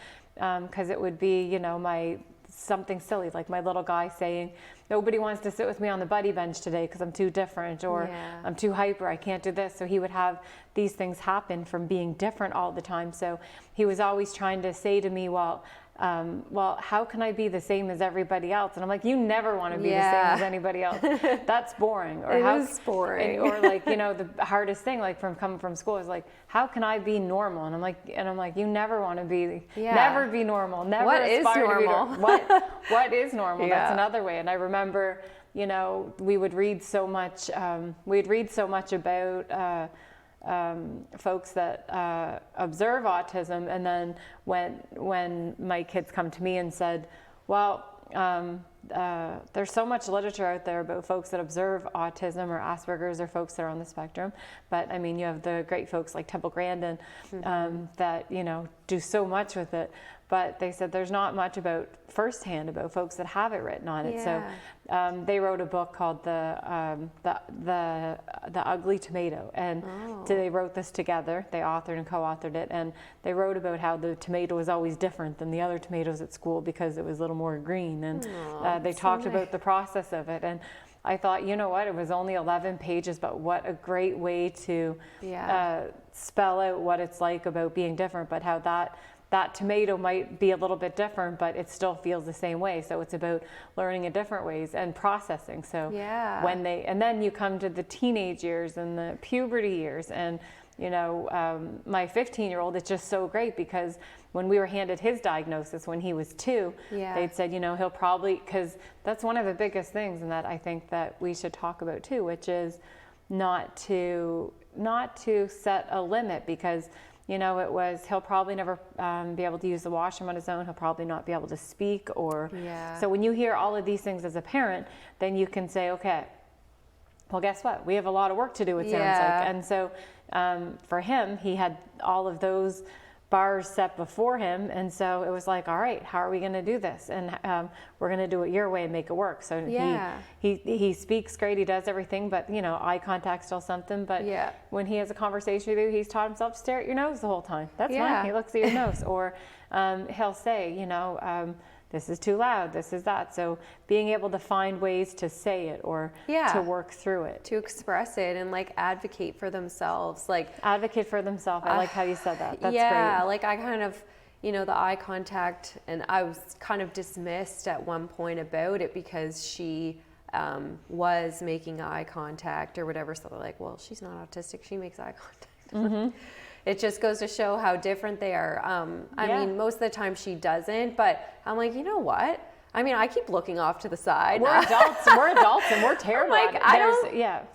because it would be, you know, something silly, like my little guy saying, nobody wants to sit with me on the buddy bench today because I'm too different, or I'm too hyper, I can't do this. So he would have these things happen from being different all the time. So he was always trying to say to me, well, how can I be the same as everybody else? And I'm like, you never want to be the same as anybody else. That's boring. Or it is boring. Or like, you know, the hardest thing, like coming from school, is like, how can I be normal? And I'm like, you never want to be, never be normal. Never what aspire is normal? to be what is normal? That's another way. And I remember, you know, we would read so much. We'd read so much about folks that observe autism, and then when my kids come to me and said, well, there's so much literature out there about folks that observe autism or Asperger's, or folks that are on the spectrum, but I mean, you have the great folks like Temple Grandin that, you know, do so much with it, but they said there's not much about firsthand about folks that have it written on it. So they wrote a book called the Ugly Tomato, and so they wrote this together. They authored and co-authored it, and they wrote about how the tomato was always different than the other tomatoes at school because it was a little more green, and they talked about the process of it. And I thought, you know what, it was only 11 pages, but what a great way to spell out what it's like about being different, but how that tomato might be a little bit different, but it still feels the same way. So it's about learning in different ways and processing. So and then you come to the teenage years and the puberty years, and you know, my 15-year-old, it's just so great because when we were handed his diagnosis when he was 2, they'd said, you know, he'll probably, because that's one of the biggest things, and that I think that we should talk about too, which is not to set a limit, because you know, it was, he'll probably never be able to use the washroom on his own. He'll probably not be able to speak, or so when you hear all of these things as a parent, then you can say, okay, well, guess what? We have a lot of work to do, it sounds like. And so for him, he had all of those bars set before him, and so it was like, all right, how are we going to do this? And we're going to do it your way and make it work. So he speaks great, he does everything, but you know, eye contact's still something. But when he has a conversation with you, he's taught himself to stare at your nose the whole time. That's fine. He looks at your nose, or he'll say, you know, this is too loud, this is that. So being able to find ways to say it, or to work through it, to express it, and like advocate for themselves, like advocate for themselves. I like how you said that. That's great. Like I kind of, you know, the eye contact, and I was kind of dismissed at one point about it because she was making eye contact or whatever. So they're like, well, she's not autistic, she makes eye contact. It just goes to show how different they are. I mean, most of the time she doesn't, but I'm like, you know what? I mean, I keep looking off to the side. We're adults, and we're terrible. Like,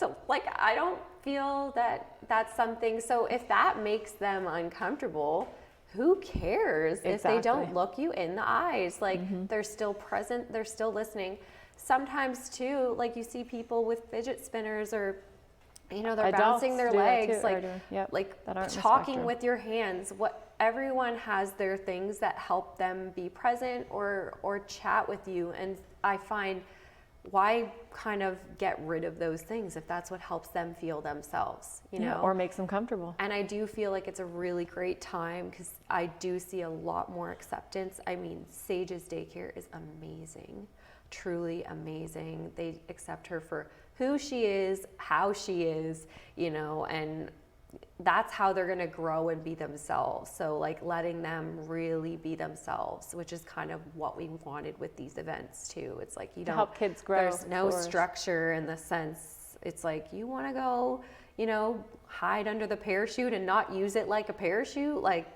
So like, I don't feel that that's something. So if that makes them uncomfortable, who cares if they don't look you in the eyes? Like, they're still present, they're still listening. Sometimes too, like you see people with fidget spinners, or you know, they're bouncing their legs, like talking with your hands. Everyone has their things that help them be present or chat with you. And I find, why kind of get rid of those things if that's what helps them feel themselves, you know? Or makes them comfortable. And I do feel like it's a really great time because I do see a lot more acceptance. I mean, Sage's daycare is amazing, truly amazing. They accept her for who she is, how she is, you know, and that's how they're going to grow and be themselves. So like letting them really be themselves, which is kind of what we wanted with these events too. It's like, you don't help kids grow. There's no structure in the sense. It's like, you want to go, you know, hide under the parachute and not use it like a parachute, like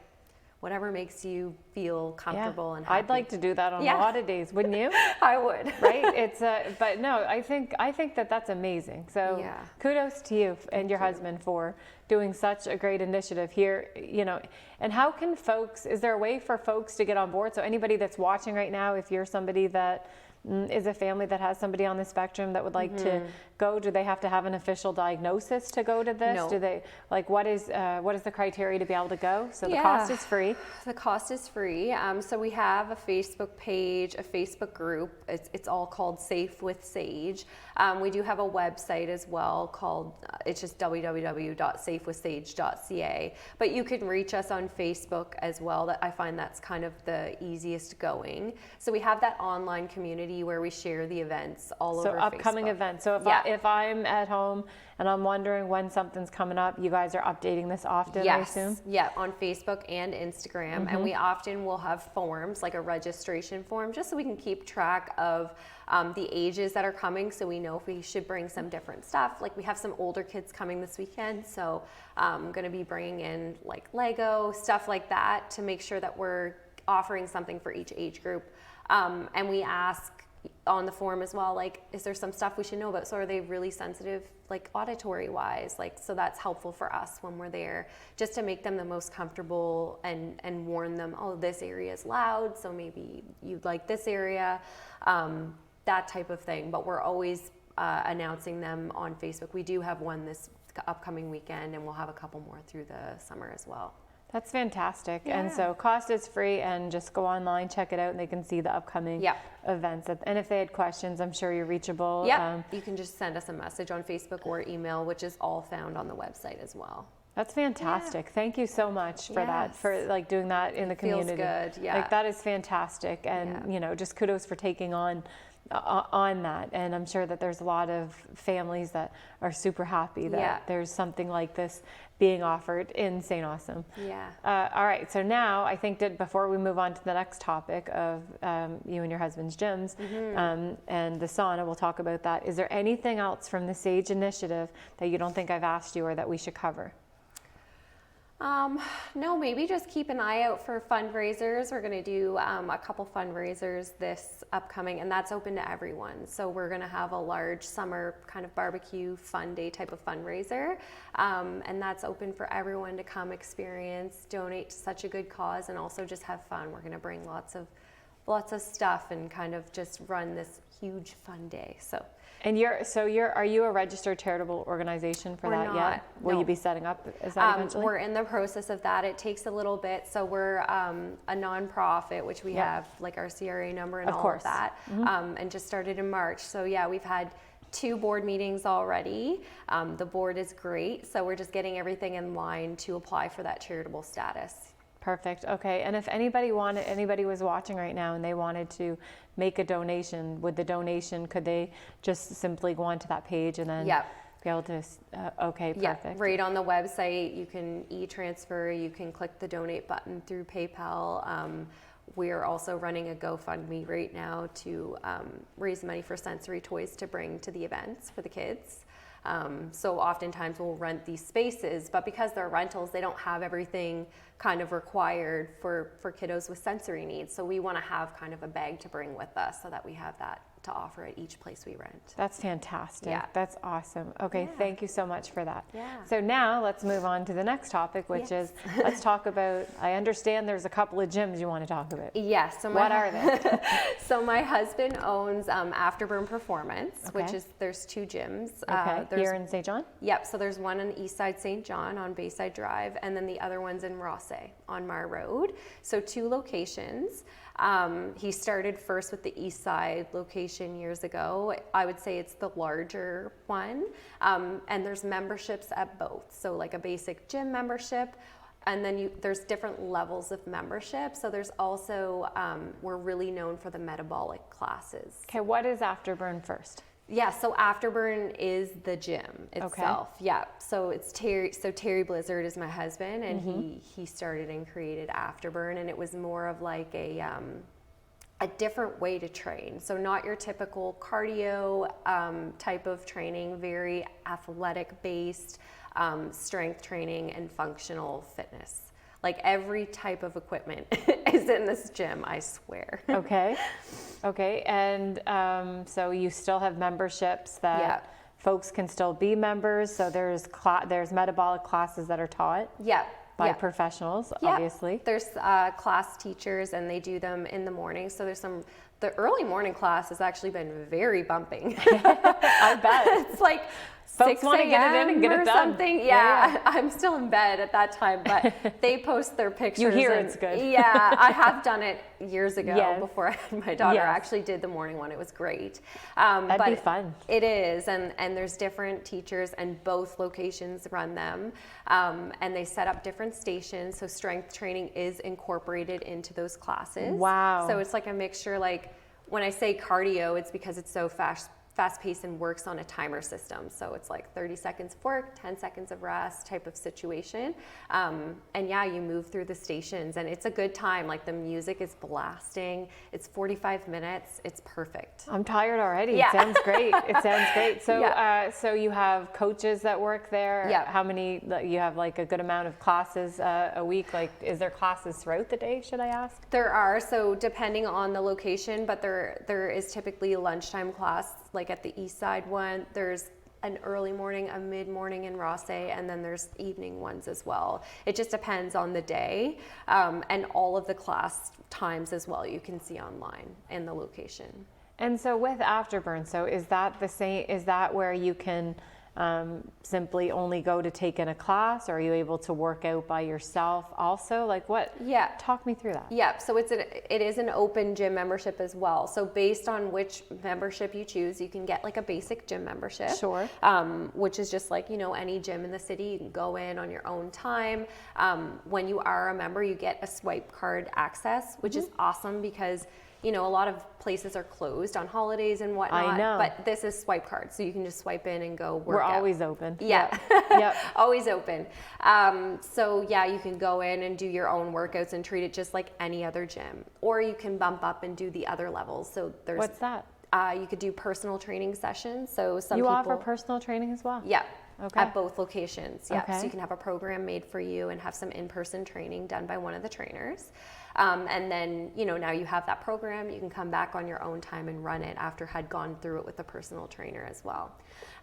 whatever makes you feel comfortable and happy. I'd like to do that on a lot of days, wouldn't you? I would. Right? It's but no, I think that that's amazing. So kudos to you and your husband for doing such a great initiative here, you know. And how can folks, is there a way for folks to get on board? So anybody that's watching right now, if you're somebody that is a family that has somebody on the spectrum that would like to go, do they have to have an official diagnosis to go to this? No. Do they, like, what is the criteria to be able to go? So the cost is free. The cost is free. So we have a Facebook page, a Facebook group. It's all called Safe with Sage. We do have a website as well called, it's just www.safewithsage.ca. But you can reach us on Facebook as well. I find that's kind of the easiest going. So we have that online community where we share the events all over Facebook. So upcoming events. So if I'm at home and I'm wondering when something's coming up, you guys are updating this often, I assume? Yeah, on Facebook and Instagram. And we often will have forms, like a registration form, just so we can keep track of the ages that are coming, so we know if we should bring some different stuff. Like, we have some older kids coming this weekend, so I'm going to be bringing in like Lego, stuff like that, to make sure that we're offering something for each age group. And we ask on the form as well, like, is there some stuff we should know about? So are they really sensitive, like auditory wise? Like, so that's helpful for us when we're there, just to make them the most comfortable and warn them, oh, this area is loud, so maybe you'd like this area, that type of thing. But we're always announcing them on Facebook. We do have one this upcoming weekend, and we'll have a couple more through the summer as well. That's fantastic. Yeah. And so cost is free, and just go online, check it out, and they can see the upcoming events. And if they had questions, I'm sure you're reachable. Yeah, you can just send us a message on Facebook or email, which is all found on the website as well. That's fantastic. Yeah. Thank you so much for that, for like doing that in the community. Feels good, yeah. Like that is fantastic. And, you know, just kudos for taking on that. And I'm sure that there's a lot of families that are super happy that there's something like this being offered in St. Awesome. Yeah. All right. So now I think that before we move on to the next topic of you and your husband's gyms and the sauna, we'll talk about that. Is there anything else from the SAGE initiative that you don't think I've asked you or that we should cover? No, maybe just keep an eye out for fundraisers. We're going to do a couple fundraisers this upcoming, and that's open to everyone. So we're going to have a large summer kind of barbecue fun day type of fundraiser, and that's open for everyone to come experience, donate to such a good cause, and also just have fun. We're going to bring lots of stuff and kind of just run this huge fun day. So. And are you a registered charitable organization for that yet? Will you be setting up as that eventually? We're in the process of that. It takes a little bit. So we're a nonprofit, which we have like our CRA number and all of that, and just started in March. So yeah, we've had 2 board meetings already. The board is great. So we're just getting everything in line to apply for that charitable status. Perfect. Okay. And if anybody was watching right now and they wanted to make a donation, could they just simply go onto that page and then be able to, okay, perfect. Yeah, right on the website, you can e-transfer, you can click the donate button through PayPal. We're also running a GoFundMe right now to raise money for sensory toys to bring to the events for the kids. So oftentimes we'll rent these spaces, but because they're rentals, they don't have everything kind of required for kiddos with sensory needs. So we want to have kind of a bag to bring with us so that we have that to offer at each place we rent. That's fantastic. Yeah. That's awesome. Okay, thank you so much for that. Yeah. So now let's move on to the next topic, which is, let's talk about, I understand there's a couple of gyms you want to talk about. Yes. So what are they? So my husband owns Afterburn Performance, which is, there's 2 gyms. Here in St. John? Yep, so there's one on East Side St. John on Bayside Drive, and then the other one's in Rossay on Mar Road. So 2 locations. He started first with the East Side location years ago. I would say it's the larger one, and there's memberships at both. So like a basic gym membership, and then there's different levels of membership. So there's also, we're really known for the metabolic classes. Okay, what is Afterburn first? Yeah, so Afterburn is the gym itself. Okay. Yeah, so it's Terry. So Terry Blizzard is my husband, and he started and created Afterburn, and it was more of like a different way to train. So not your typical cardio type of training, very athletic based, strength training and functional fitness. Like every type of equipment is in this gym, I swear. Okay. And so you still have memberships that folks can still be members. So there's metabolic classes that are taught by professionals, obviously. There's class teachers, and they do them in the morning. So there's the early morning class has actually been very bumping. I bet. It's like folks want to get it in and get it done. Something. Yeah, I'm still in bed at that time, but they post their pictures. You hear it's good. Yeah, I have done it years ago before I had my daughter. I actually did the morning one. It was great. That'd be fun. It is, and there's different teachers, and both locations run them, and they set up different stations. So strength training is incorporated into those classes. Wow. So it's like a mixture. Like when I say cardio, it's because it's so fast-paced and works on a timer system. So it's like 30 seconds of work, 10 seconds of rest type of situation. And yeah, you move through the stations, and it's a good time. Like the music is blasting. It's 45 minutes. It's perfect. I'm tired already. Yeah. It sounds great. So, so you have coaches that work there. Yeah. How many? You have like a good amount of classes a week. Like, is there classes throughout the day? Should I ask? There are. So depending on the location, but there is typically a lunchtime class. Like at the East Side one, there's an early morning, a mid-morning in Rossay, and then there's evening ones as well. It just depends on the day, and all of the class times as well you can see online in the location. And so with Afterburn, so is that the same? Is that where you can simply only go to take in a class? Or are you able to work out by yourself also? Like what? Yeah. Talk me through that. Yeah, so it is an open gym membership as well. So based on which membership you choose, you can get like a basic gym membership. Sure. Which is just like, any gym in the city. You can go in on your own time. When you are a member, you get a swipe card access, which is awesome because a lot of places are closed on holidays and whatnot. I know. But this is swipe card, so you can just swipe in and go work We're out. always open. Yeah. Yep. Always open. So yeah, you can go in and do your own workouts and treat it just like any other gym. Or you can bump up and do the other levels. So there's What's that? You could do personal training sessions. So You offer personal training as well? Yeah. Okay. At both locations. Yeah. Okay. So you can have a program made for you and have some in-person training done by one of the trainers. And then, now you have that program, you can come back on your own time and run it after had gone through it with a personal trainer as well.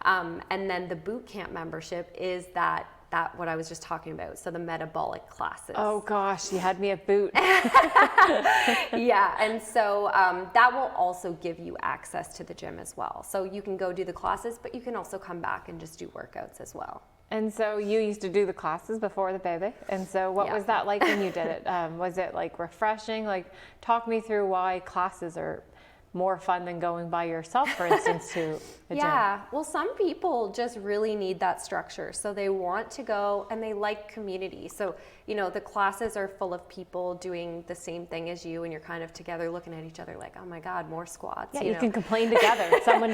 And then the boot camp membership is that what I was just talking about. So the metabolic classes. Oh gosh, you had me at boot. Yeah, and so that will also give you access to the gym as well. So you can go do the classes, but you can also come back and just do workouts as well. And so you used to do the classes before the baby. And so what was that like when you did it? Was it like refreshing? Like talk me through why classes are more fun than going by yourself, for instance, to a gym. Yeah, well, some people just really need that structure. So they want to go and they like community. So, the classes are full of people doing the same thing as you and you're kind of together looking at each other like, oh my God, more squats. Yeah, you can complain together. It's someone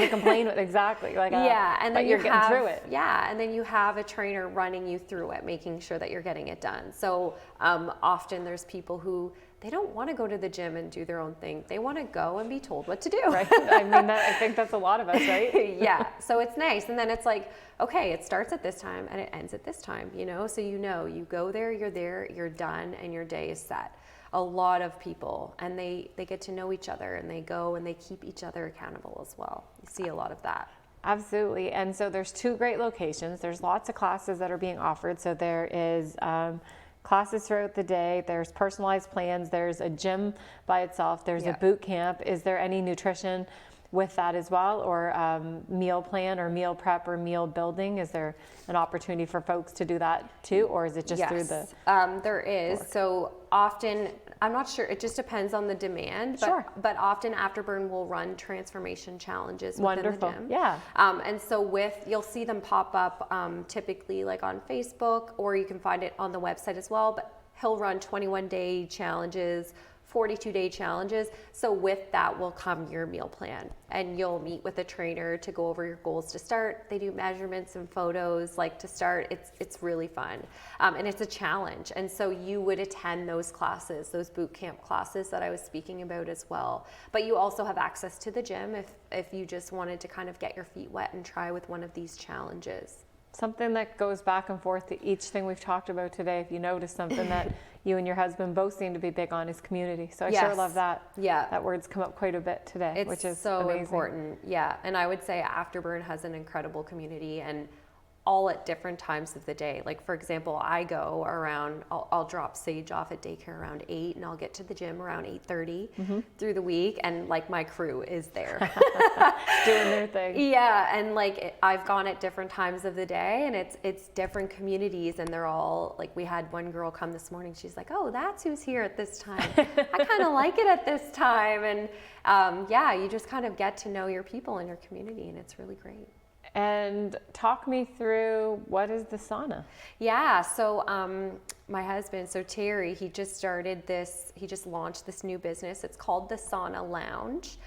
to complain with, exactly. Like, yeah, and then you're getting through it. Yeah, and then you have a trainer running you through it, making sure that you're getting it done. So often there's people who they don't want to go to the gym and do their own thing. They want to go and be told what to do. Right. I think that's a lot of us, right? Yeah. So it's nice. And then it's like, okay, it starts at this time and it ends at this time, So you go there, you're done, and your day is set. A lot of people, and they get to know each other, and they go and they keep each other accountable as well. You see a lot of that. Absolutely. And so there's 2 great locations. There's lots of classes that are being offered. So there is classes throughout the day, there's personalized plans, there's a gym by itself, there's a boot camp. Is there any nutrition with that as well, or meal plan or meal prep or meal building? Is there an opportunity for folks to do that too, or is it just through the there is work? So often, I'm not sure, it just depends on the demand, but often Afterburn will run transformation challenges within the gym. Yeah. And so you'll see them pop up typically like on Facebook, or you can find it on the website as well, but he'll run 21-day challenges, 42-day challenges. So with that will come your meal plan, and you'll meet with a trainer to go over your goals to start. They do measurements and photos like to start. It's really fun. And it's a challenge. And so you would attend those classes, those boot camp classes that I was speaking about as well. But you also have access to the gym if you just wanted to kind of get your feet wet and try with one of these challenges. Something that goes back and forth to each thing we've talked about today, if you notice something that you and your husband both seem to be big on, is community. So I sure love that. Yeah. That word's come up quite a bit today, which is so amazing. Important. Yeah. And I would say Afterburn has an incredible community, and all at different times of the day. Like, for example, I go around, I'll drop Sage off at daycare around 8, and I'll get to the gym around 8:30 through the week, and like my crew is there. Doing their thing. Yeah, and like I've gone at different times of the day, and it's different communities, and they're all like, we had one girl come this morning, she's like, oh, that's who's here at this time. I kind of like it at this time. And you just kind of get to know your people in your community, and it's really great. And talk me through, what is the sauna? Yeah, so my husband, so Terry, he just launched this new business. It's called the Sauna Lounge.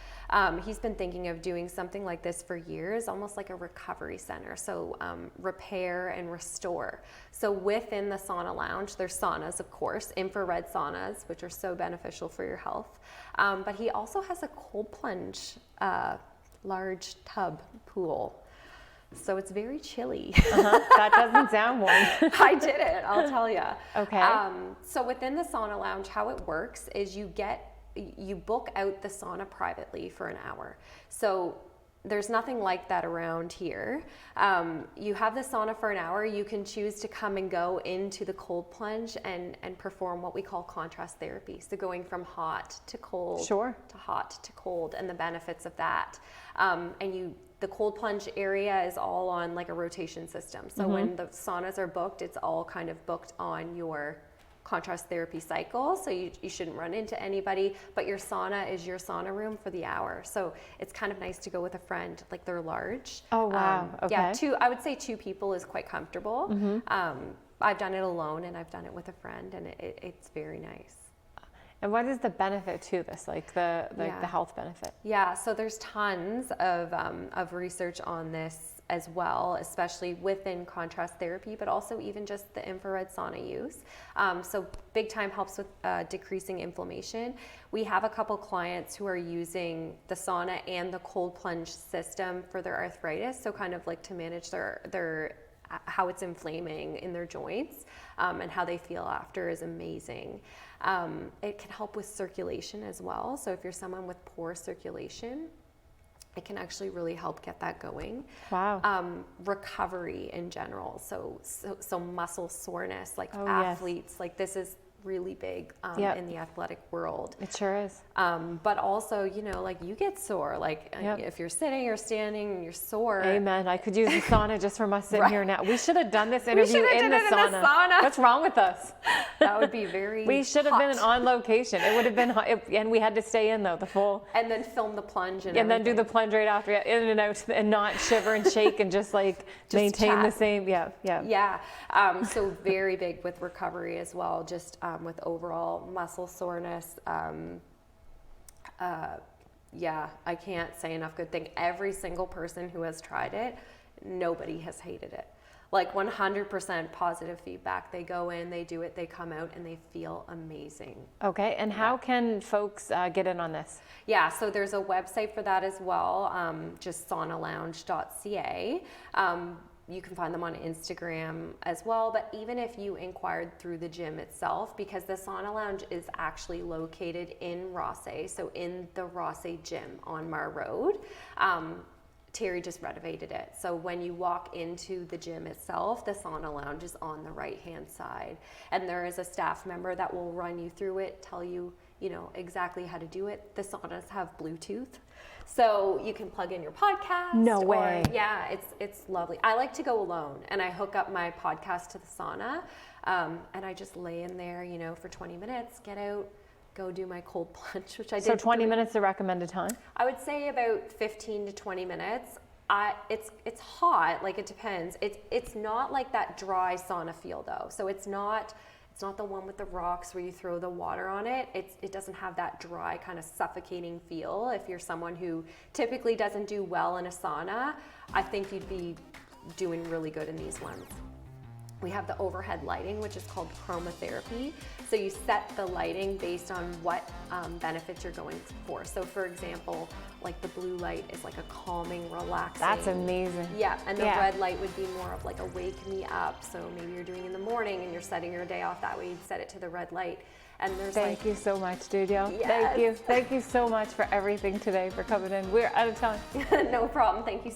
He's been thinking of doing something like this for years, almost like a recovery center. So repair and restore. So within the Sauna Lounge, there's saunas, of course, infrared saunas, which are so beneficial for your health. But he also has a cold plunge, large tub pool. So it's very chilly. That doesn't sound warm. I did it, I'll tell you. Okay. So within the sauna lounge, how it works is you book out the sauna privately for an hour. So there's nothing like that around here. You have the sauna for an hour. You can choose to come and go into the cold plunge and perform what we call contrast therapy. So going from hot to cold, Sure. to hot to cold, and the benefits of that. And the cold plunge area is all on like a rotation system. So when the saunas are booked, it's all kind of booked on your contrast therapy cycle. So you shouldn't run into anybody, but your sauna is your sauna room for the hour. So it's kind of nice to go with a friend, like they're large. Oh, wow. Okay. Yeah, I would say 2 people is quite comfortable. I've done it alone and I've done it with a friend, and it's very nice. And what is the benefit to this, like the health benefit? Yeah, so there's tons of research on this as well, especially within contrast therapy, but also even just the infrared sauna use. So big time helps with decreasing inflammation. We have a couple clients who are using the sauna and the cold plunge system for their arthritis, so kind of like to manage their how it's inflaming in their joints, and how they feel after is amazing. It can help with circulation as well. So if you're someone with poor circulation, it can actually really help get that going. Wow. Recovery in general. So muscle soreness, like Oh, athletes, like this is really big in the athletic world. It sure is. But also, you know, like you get sore, like if you're sitting or standing and you're sore. Amen. I could use the sauna just from us sitting here now. We should have done this interview in the sauna. sauna. What's wrong with us? That would be very We should have been on location. It would have been hot. And we had to stay in though, the full. And then film the plunge and then do the plunge right after, in and out, and not shiver and shake and just like maintain chat. the same. Yeah. So very big with recovery as well, just with overall muscle soreness. I can't say enough good thing. Every single person who has tried it, nobody has hated it. Like 100% positive feedback. They go in, they do it, they come out, and they feel amazing. Okay, and how can folks get in on this? Yeah, so there's a website for that as well, just saunalounge.ca. You can find them on Instagram as well, but even if you inquired through the gym itself, because the Sauna Lounge is actually located in Rossay, so in the Rossay gym on Mar Road. Terry just renovated it. So when you walk into the gym itself, the Sauna Lounge is on the right-hand side. And there is a staff member that will run you through it, tell you, you know, exactly how to do it. The saunas have Bluetooth. So you can plug in your podcast. No way. Yeah, it's lovely. I like to go alone and I hook up my podcast to the sauna, and I just lay in there, you know, for 20 minutes, get out, go do my cold plunge, which I did. So 20 minutes the recommended time? I would say about 15 to 20 minutes. It's hot, like it depends. It's not like that dry sauna feel though. So it's not the one with the rocks where you throw the water on it. It doesn't have that dry kind of suffocating feel. If you're someone who typically doesn't do well in a sauna, I think you'd be doing really good in these ones. We have the overhead lighting, which is called chromotherapy. So you set the lighting based on what benefits you're going for. So for example, like the blue light is like a calming, relaxing. That's amazing. Yeah, and the red light would be more of like a wake me up. So maybe you're doing in the morning and you're setting your day off that way, you'd set it to the red light. And there's Thank you so much, Danielle. Yes. Thank you. Thank you so much for everything today, for coming in. We're out of time. No problem. Thank you.